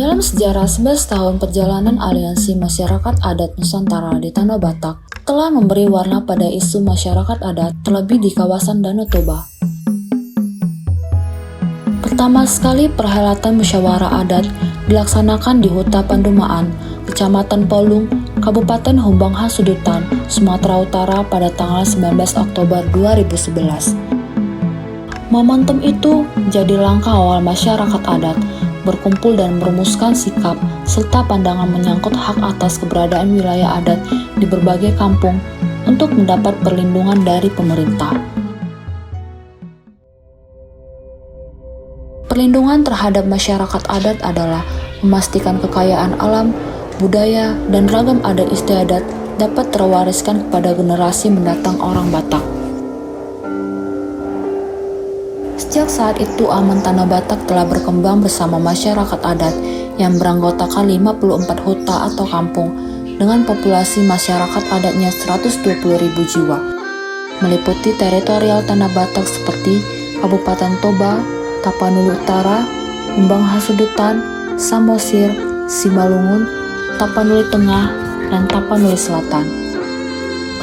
Dalam sejarah 11 tahun perjalanan Aliansi Masyarakat Adat Nusantara di Tanah Batak telah memberi warna pada isu masyarakat adat terlebih di kawasan Danau Toba. Pertama sekali perhelatan musyawarah adat dilaksanakan di Huta Pandumaan, Kecamatan Polung, Kabupaten Humbang Hasudutan, Sumatera Utara pada tanggal 19 Oktober 2011. Momentum itu menjadi langkah awal masyarakat adat berkumpul dan merumuskan sikap serta pandangan menyangkut hak atas keberadaan wilayah adat di berbagai kampung untuk mendapat perlindungan dari pemerintah. Perlindungan terhadap masyarakat adat adalah memastikan kekayaan alam, budaya, dan ragam adat istiadat dapat terwariskan kepada generasi mendatang orang Batak. Sejak saat itu, Aman Tanah Batak telah berkembang bersama masyarakat adat yang beranggotakan 54 huta atau kampung dengan populasi masyarakat adatnya 120.000 jiwa, meliputi teritorial Tanah Batak seperti Kabupaten Toba, Tapanuli Utara, Humbang Hasudutan, Samosir, Simalungun, Tapanuli Tengah, dan Tapanuli Selatan.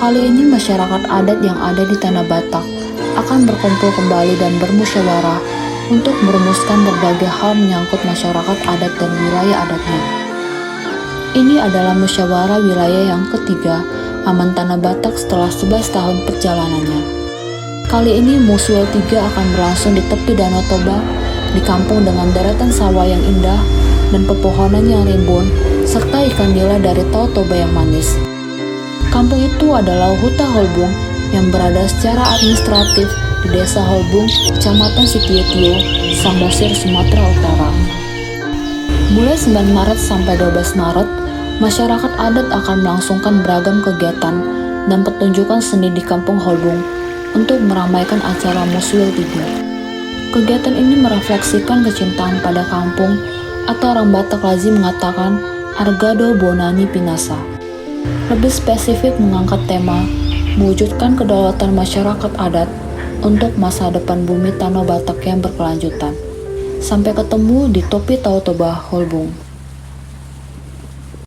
Kali ini masyarakat adat yang ada di Tanah Batak akan berkumpul kembali dan bermusyawarah untuk merumuskan berbagai hal menyangkut masyarakat adat dan wilayah adatnya. Ini adalah musyawarah wilayah yang ketiga Aman Tanah Batak setelah 11 tahun perjalanannya. Kali ini Muswel 3 akan berlangsung di tepi Danau Toba, di kampung dengan deretan sawah yang indah dan pepohonan yang rimbun, serta ikan nila dari Tahu Toba yang manis. Kampung itu adalah Huta Holbung yang berada secara administratif di Desa Holbung, Kecamatan Sitietio, Samosir, Sumatera Utara. Mulai 9 Maret sampai 12 Maret, masyarakat adat akan melangsungkan beragam kegiatan dan pertunjukan seni di Kampung Holbung untuk meramaikan acara Muswel 3. Kegiatan ini merefleksikan kecintaan pada kampung atau orang Batak lazim mengatakan Argado Bonani Pinasa. Lebih spesifik mengangkat tema mewujudkan kedaulatan masyarakat adat untuk masa depan bumi Tanah Batak yang berkelanjutan. Sampai ketemu di Topi Tahu Toba Holbung.